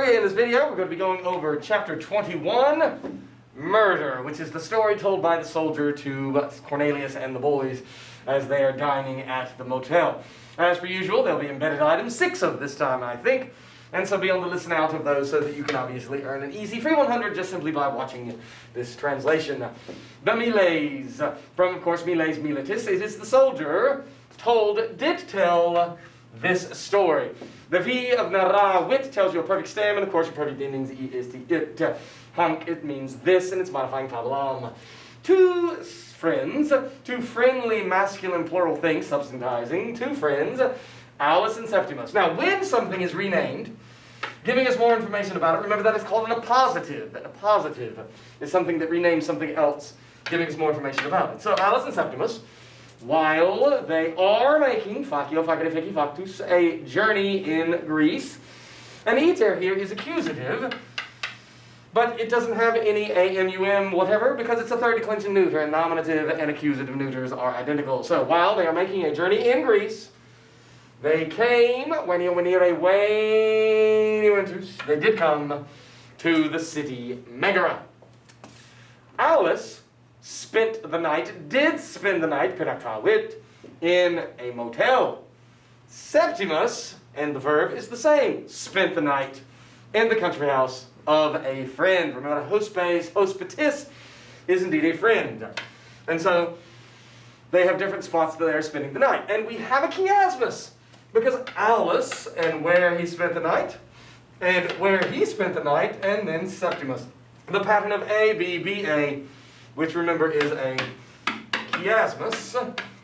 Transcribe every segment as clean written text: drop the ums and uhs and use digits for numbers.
story in this video. We're going to be going over chapter 21, Murder, which is the story told by the soldier to Cornelius and the boys as they are dining at the motel. As per usual, there'll be embedded items, 6 of this time, I think, and so be able to listen out of those so that you can obviously earn an easy free 100 just simply by watching this translation. The Miles, from, of course, Miles Miletus, it is the soldier did tell this story. The V of Nara wit tells you a perfect stem, and of course your perfect endings is the it. Hunk, it means this, and it's modifying fabulam. Two friendly masculine plural things, substantizing, 2 friends, Alice and Septimus. Now, when something is renamed, giving us more information about it, remember that is called an appositive. An appositive is something that renames something else, giving us more information about it. So, Alice and Septimus, while they are making factus, a journey in Greece, and iter here is accusative, but it doesn't have any am, whatever, because it's a third declension neuter, and nominative and accusative neuters are identical. So while they are making a journey in Greece, they came, they did come to the city Megara. Alice did spend the night, penatrawit, in a motel. Septimus, and the verb is the same, spent the night in the country house of a friend. Remember, hospitis is indeed a friend. And so, they have different spots that they're spending the night. And we have a chiasmus, because Alice, and where he spent the night, and where he spent the night, and then Septimus. The pattern of A, B, B, A, which remember is a chiasmus,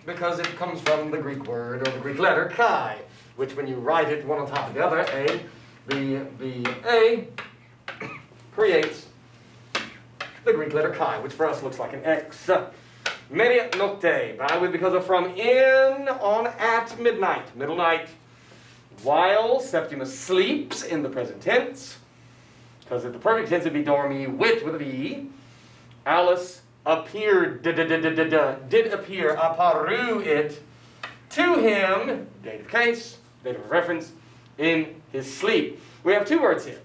because it comes from the Greek word, or the Greek letter, chi, which when you write it one on top of the other, A, B, B, A, creates the Greek letter chi, which for us looks like an X. Mediat nocte, because of from in on at midnight, middle night, while Septimus sleeps in the present tense, because in the perfect tense it'd be dormi wit with a V. Alice appeared, did appear, aparu it, to him, date of case, date of reference, in his sleep. We have 2 words here.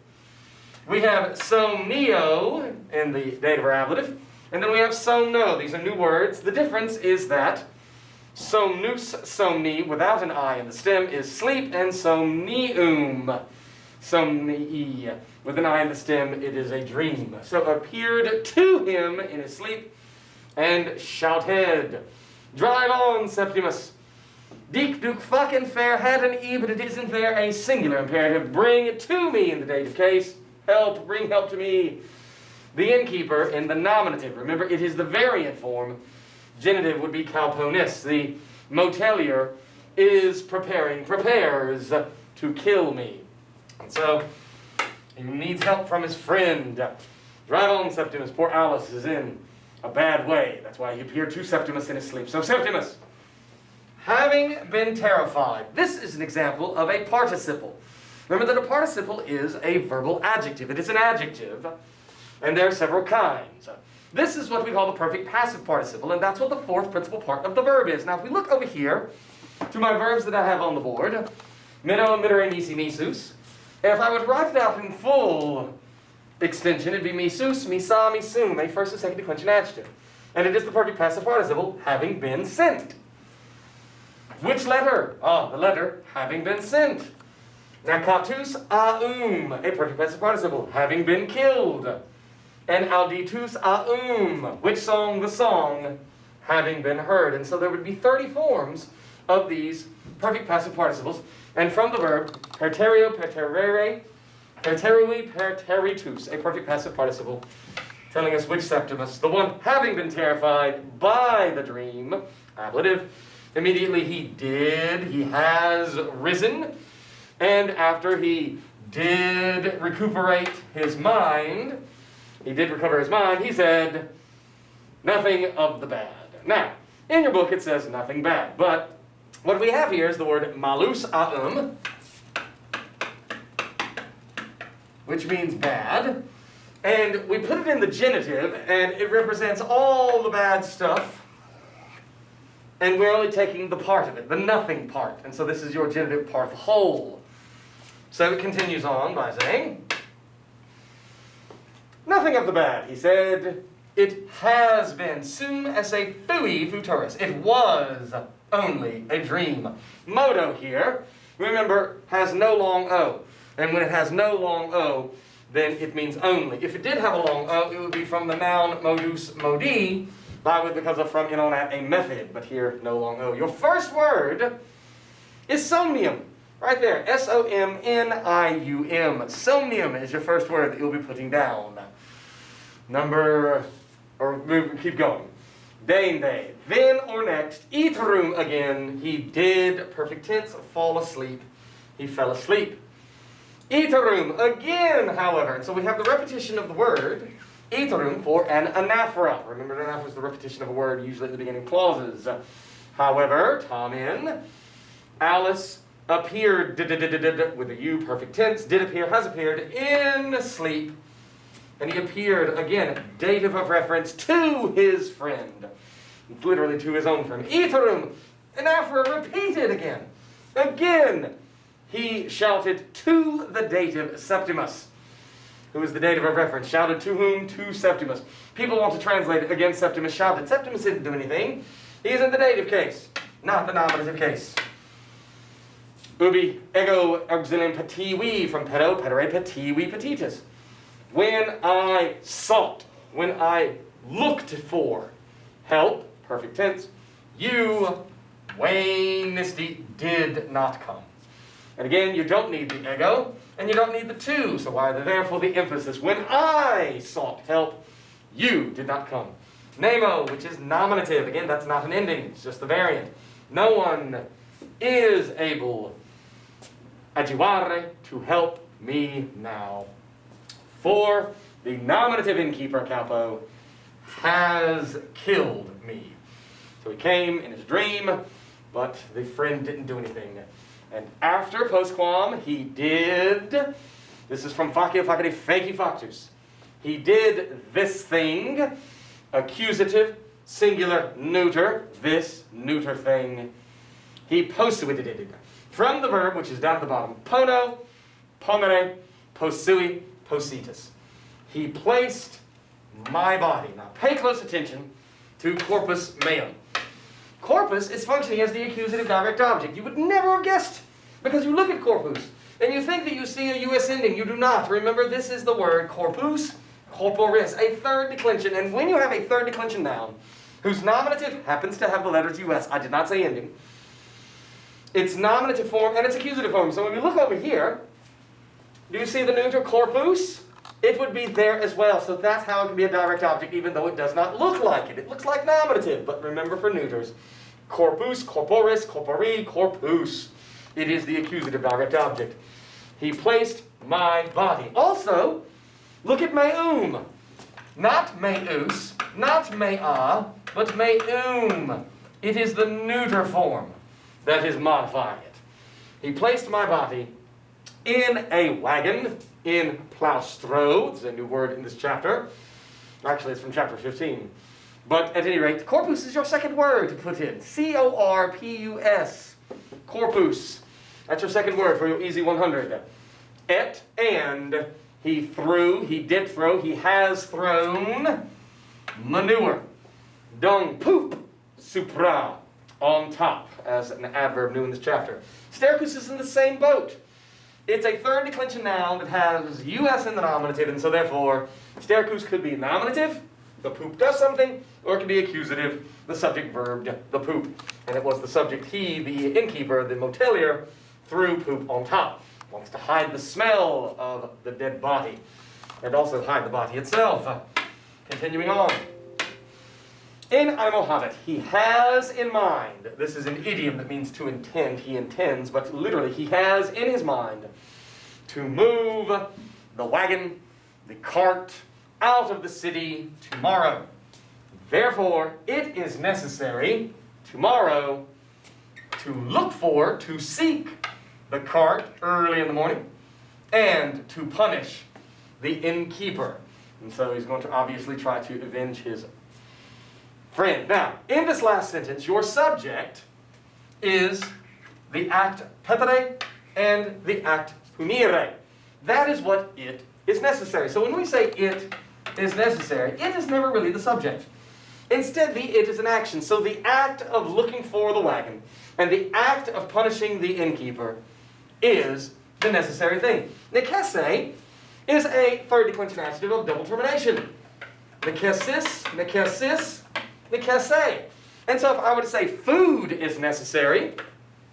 We have somnio in the dative or ablative, and then we have somno. These are new words. The difference is that somnus, somni, without an I in the stem, is sleep, and somnium, somnii, with an I in the stem, it is a dream. So appeared to him in his sleep, and shouted, "Drive on, Septimus! Deek Duke fucking fair had an E, but it isn't there a singular imperative. Bring it to me in the dative case. Help, bring help to me." The innkeeper in the nominative. Remember, it is the variant form. Genitive would be calponis. The motelier is prepares to kill me. And so, he needs help from his friend. Drive on, Septimus. Poor Alice is in a bad way. That's why he appeared to Septimus in his sleep. So Septimus, having been terrified. This is an example of a participle. Remember that a participle is a verbal adjective. It is an adjective, and there are several kinds. This is what we call the perfect passive participle, and that's what the 4th principal part of the verb is. Now, if we look over here to my verbs that I have on the board, mido, midere, nisi, misus, and if I would write it out in full extension, it'd be misus, misa, misum, a first and second declension adjective. And it is the perfect passive participle, having been sent. Which letter? The letter having been sent. Nakatus aum, a perfect passive participle, having been killed. And auditus aum, which song? The song, having been heard. And so there would be 30 forms of these perfect passive participles. And from the verb, perterio, perterere, perterui, perteritus, a perfect passive participle, telling us which Septimus, the one having been terrified by the dream, ablative, immediately he has risen, and after he did recuperate his mind, he said, nothing of the bad. Now, in your book it says nothing bad, but what we have here is the word malus aum, which means bad, and we put it in the genitive, and it represents all the bad stuff, and we're only taking the part of it, the nothing part, and so this is your genitive part of whole. So it continues on by saying, Nothing of the bad, he said. It has been. Sum esse fui futurus. It was only a dream. Modo here, remember, has no long O. And when it has no long O, then it means only. If it did have a long O, it would be from the noun modus modi, because of from in on at a method. But here, no long O. Your first word is somnium. Right there, S-O-M-N-I-U-M. Somnium is your first word that you'll be putting down. Keep going. Deinde, then or next, iterum again, he did, perfect tense, fall asleep. He fell asleep. Iterum again, however, so we have the repetition of the word, iterum, for an anaphora. Remember, an anaphora is the repetition of a word, usually at the beginning of clauses. However, Tamin, Alice appeared, with a U, perfect tense, did appear, has appeared, in sleep. And he appeared, again, dative of reference, to his friend. Literally to his own friend. Iterum, anaphora repeated again. Again, he shouted to the dative Septimus. Who is the dative of reference? Shouted to whom? To Septimus. People want to translate it again, Septimus shouted. Septimus didn't do anything. He's in the dative case, not the nominative case. Ubi ego auxilium petivi, from pedo, pedere, petivi, petitus. When I sought, when I looked for help, perfect tense, you, Waynisti, did not come. And again, you don't need the ego, and you don't need the to, so why the therefore the emphasis. When I sought help, you did not come. Nemo, which is nominative, again, that's not an ending, it's just the variant. No one is able, agivare, to help me now. For the nominative innkeeper, Capo, has killed me. So he came in his dream, but the friend didn't do anything. And after postquam, he did, this is from facio facere feci factus, he did this thing, accusative, singular, neuter, this neuter thing, he posuited. From the verb, which is down at the bottom, pono, pomere, posui, positus. He placed my body. Now pay close attention to corpus meum. Corpus is functioning as the accusative direct object. You would never have guessed, because you look at corpus and you think that you see a US ending. You do not. Remember, this is the word corpus, corporis, a third declension. And when you have a third declension noun, whose nominative happens to have the letters US, I did not say ending, it's nominative form and it's accusative form. So when we look over here, do you see the neuter corpus? It would be there as well. So that's how it can be a direct object, even though it does not look like it. It looks like nominative, but remember for neuters. Corpus, corporis, corpori, corpus. It is the accusative direct object. He placed my body. Also, look at meum. Not meus, not mea, but meum. It is the neuter form that is modifying it. He placed my body in a wagon, in plaustro. It's a new word in this chapter. Actually, it's from chapter 15. But at any rate, corpus is your second word to put in. C-O-R-P-U-S. Corpus. That's your second word for your easy 100. Et, and, he threw, he did throw, he has thrown manure. Dung, poop, supra, on top, as an adverb new in this chapter. Stercus is in the same boat. It's a third declension noun that has US in the nominative, and so therefore, stercus could be nominative, the poop does something, or it could be accusative, the subject verbed the poop. And it was the subject, he, the innkeeper, the motelier, threw poop on top. Wants to hide the smell of the dead body, and also hide the body itself. Continuing on. In Mohammed, he has in mind, this is an idiom that means to intend, he intends, but literally he has in his mind to move the wagon, the cart, out of the city tomorrow. Therefore, it is necessary tomorrow to look for, to seek the cart early in the morning, and to punish the innkeeper. And so he's going to obviously try to avenge his friend. Now, in this last sentence, your subject is the act petere and the act punire. That is what it is necessary. So when we say it is necessary, it is never really the subject. Instead, the it is an action. So the act of looking for the wagon and the act of punishing the innkeeper is the necessary thing. Nekesse is a third declension adjective of double termination. Nekessis, nekessis, nekesse. And so if I were to say food is necessary,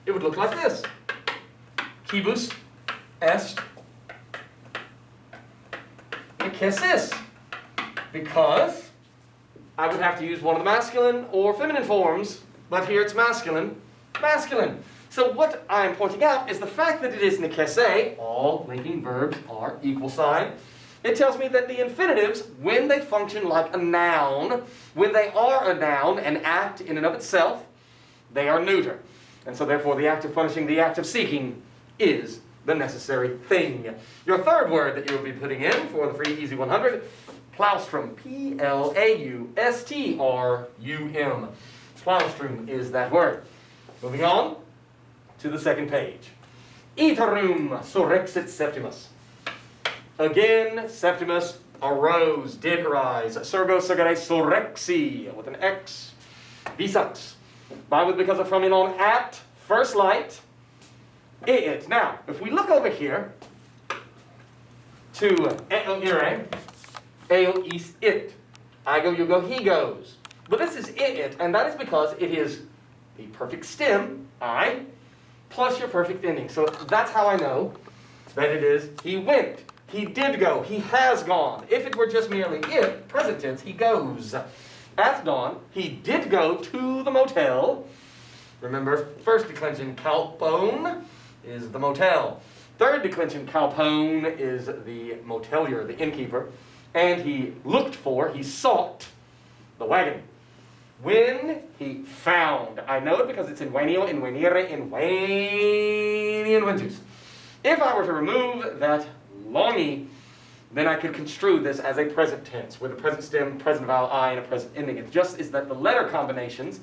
it would look like this. Kibus est nekessis. Because I would have to use one of the masculine or feminine forms, but here it's masculine, masculine. So what I'm pointing out is the fact that it is nekesse, all linking verbs are equal sign. It tells me that the infinitives, when they function like a noun, when they are a noun, an act in and of itself, they are neuter. And so therefore the act of punishing, the act of seeking, is the necessary thing. Your third word that you will be putting in for the free Easy 100, plaustrum, P-L-A-U-S-T-R-U-M. Plaustrum is that word. Moving on to the second page. Iterum surrexit Septimus. Again, Septimus arose, did arise. Surgo surgere surrexi, with an X. Visux. By with because of from in on at, first light. It. Now, if we look over here to eo ire, eo is it. I go, you go, he goes. But this is it, and that is because it is the perfect stem, I, plus your perfect ending. So that's how I know that it is he went. He did go. He has gone. If it were just merely it, present tense, he goes. At dawn, he did go to the motel. Remember, first declension, calpone, is the motel. Third declension, calpone, is the motelier, the innkeeper. And he looked for, he sought, the wagon. When he found, I know it because it's in venio, in venire, in venian ventus. If I were to remove that longy, then I could construe this as a present tense, with a present stem, present vowel I, and a present ending. It just is that the letter combinations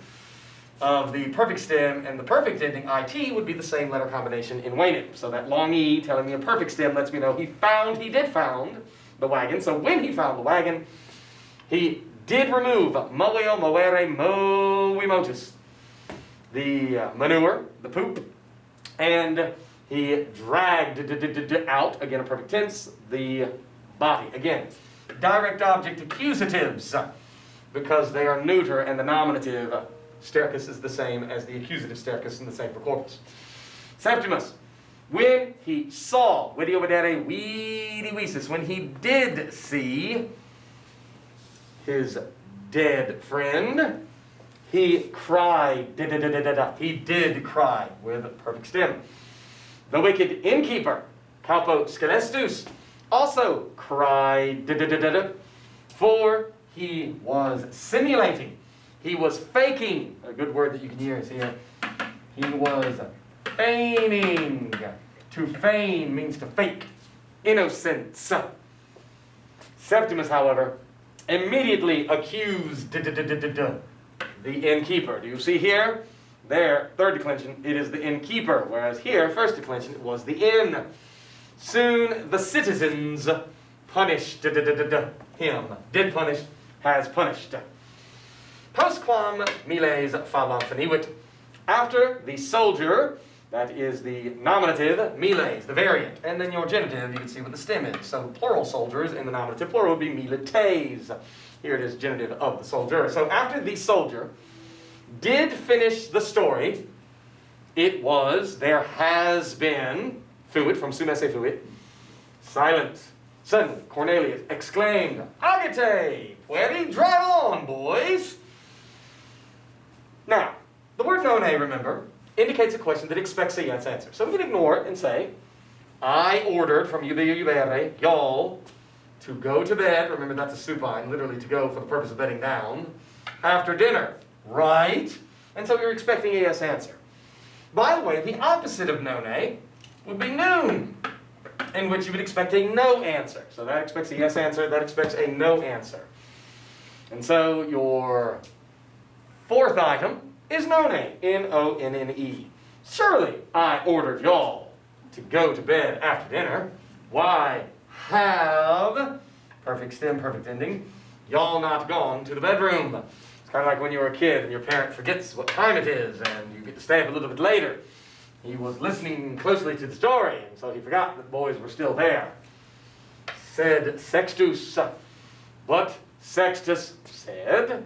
of the perfect stem and the perfect ending, it, would be the same letter combination in Waynet. So that long E telling me a perfect stem lets me know he did found the wagon. So when he found the wagon, he did remove moeo, moere, movimotus, the manure, the poop, and he dragged out, again a perfect tense, the body. Again, direct object accusatives, because they are neuter and the nominative stercus is the same as the accusative stercus and the same for corpus. Septimus, when he saw, video vedere vidi visus, when he did see his dead friend, he cried, he did cry, with a perfect stem. The wicked innkeeper, calpo scelestus, also cried, for he was simulating. He was faking. A good word that you can use here. He was feigning. To feign means to fake. Innocence. Septimus, however, immediately accused the innkeeper. Do you see here? There, third declension, it is the innkeeper, whereas here, first declension, it was the inn. Soon the citizens punished him. Did punish, has punished. Postquam miles fabam finivit. After the soldier, that is the nominative, miles, the variant. And then your genitive, you can see what the stem is. So plural soldiers in the nominative plural would be milites. Here it is, genitive of the soldier. So after the soldier did finish the story, it was, there has been, fuit, from sumese fuit, silence. Suddenly, Cornelius exclaimed, Agite, pueri, drive on, boys. Now, the word none, remember, indicates a question that expects a yes answer. So we can ignore it and say, I ordered from ubere, y'all, to go to bed. Remember, that's a supine, literally to go for the purpose of bedding down, after dinner. Right? And so you're expecting a yes answer. By the way, the opposite of none would be noon, in which you would expect a no answer. So that expects a yes answer, that expects a no answer. And so your fourth item is none, N-O-N-N-E. Surely I ordered y'all to go to bed after dinner. Why have perfect stem, perfect ending. Y'all not gone to the bedroom. It's kind of like when you were a kid and your parent forgets what time it is and you get to stay up a little bit later. He was listening closely to the story, and so he forgot that boys were still there. Said Sextus, but Sextus said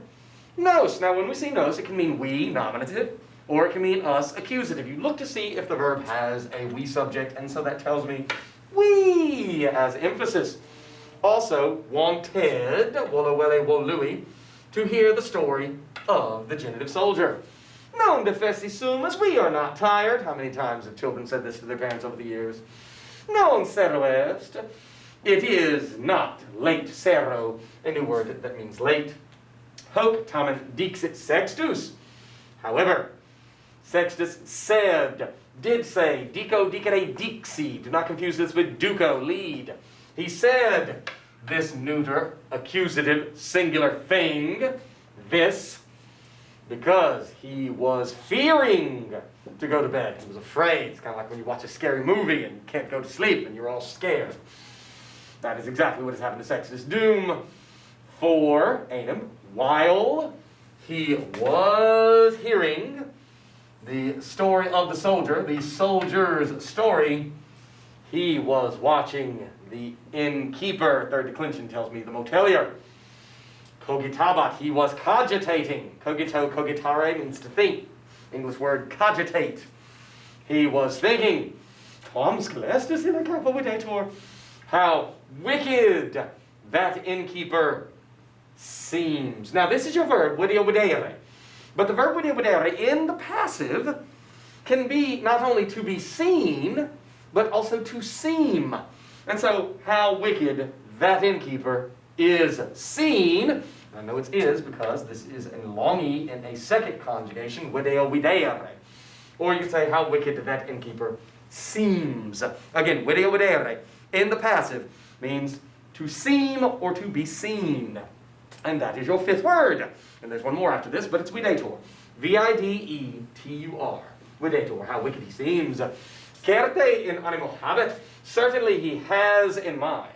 nos. Now when we say nos, it can mean we, nominative, or it can mean us, accusative. You look to see if the verb has a we subject, and so that tells me we as emphasis. Also, wanted, wolo wele wolui, to hear the story of the genitive soldier. Non defessi sumus, we are not tired. How many times have children said this to their parents over the years? Non sero est. It is not late, sero, a new word that means late. Hoc tamen dixit Sextus. However, Sextus said, did say, dico dicere dixi. Do not confuse this with duco, lead. He said, this neuter, accusative, singular thing, this, because he was fearing to go to bed. He was afraid. It's kind of like when you watch a scary movie and you can't go to sleep and you're all scared. That is exactly what has happened to Sextus. Doom for Einem, while he was hearing the story of the soldier, the soldier's story, he was watching the innkeeper, third declension tells me, the motelier. Cogitabat, he was cogitating. Cogito, cogitare means to think. English word cogitate. He was thinking. Tom Scelestus in a capo videator. How wicked that innkeeper seems. Now this is your verb, video videre. But the verb video videre in the passive can be not only to be seen, but also to seem. And so, how wicked that innkeeper is seen. I know it's is because this is a long E in a second conjugation, video videre. Or you could say, how wicked that innkeeper seems. Again, video videre in the passive means to seem or to be seen. And that is your fifth word. And there's one more after this, but it's videtur. Videtur. Videtur, how wicked he seems. Certe in animo habet. Certainly he has in mind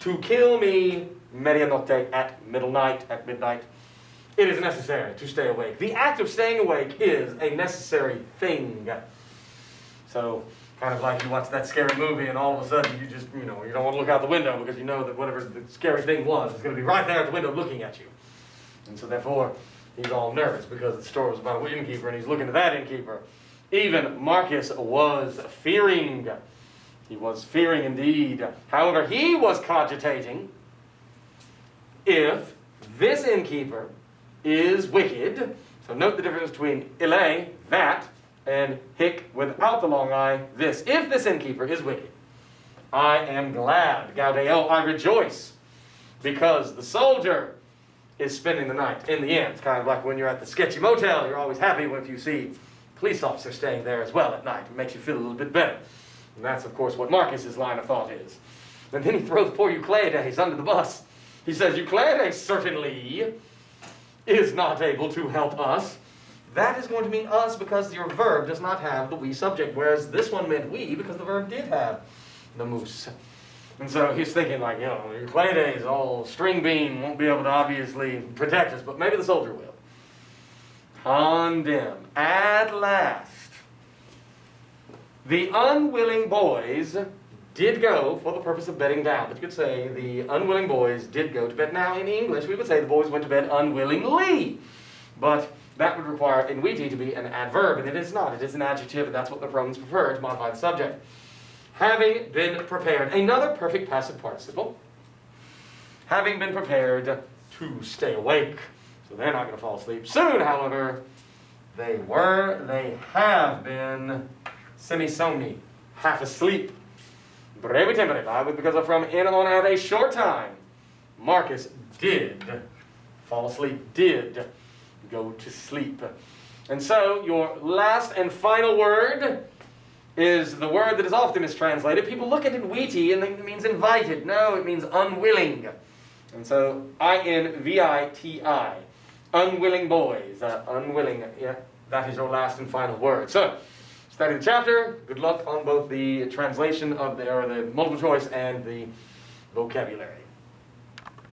to kill me medianotte at midnight. It is necessary to stay awake. The act of staying awake is a necessary thing. So, kind of like you watch that scary movie and all of a sudden you just, you don't want to look out the window because you know that whatever the scary thing was is going to be right there at the window looking at you. And so therefore, he's all nervous because the story was about an innkeeper and he's looking at that innkeeper. Even Marcus was fearing. He was fearing indeed. However, he was cogitating if this innkeeper is wicked. So note the difference between ille, that, and hic without the long I, this. If this innkeeper is wicked, I am glad, gaudeo, I rejoice, because the soldier is spending the night. In the end, it's kind of like when you're at the sketchy motel, you're always happy if you see police officers staying there as well at night. It makes you feel a little bit better. And that's, of course, what Marcus's line of thought is. And then he throws poor Eucleides under the bus. He says, Eucleides certainly is not able to help us. That is going to mean us because your verb does not have the we subject, whereas this one meant we because the verb did have the moose. And so he's thinking like, Eucleides, all string bean, won't be able to obviously protect us, but maybe the soldier will. Condemn. At last, the unwilling boys did go for the purpose of bedding down. But you could say the unwilling boys did go to bed. Now, in English, we would say the boys went to bed unwillingly. But that would require in witi to be an adverb, and it is not. It is an adjective, and that's what the Romans prefer to modify the subject. Having been prepared. Another perfect passive participle. Having been prepared to stay awake. So they're not going to fall asleep soon, however. They have been semisomni, half asleep. Brevi tempore, because of from in on at a short time. Marcus did fall asleep, did go to sleep. And so your last and final word is the word that is often mistranslated. People look at it witi and think it means invited. No, it means unwilling. And so I-N-V-I-T-I. Unwilling boys. Unwilling. Yeah, that is your last and final word. So, study the chapter. Good luck on both the translation of the multiple choice and the vocabulary.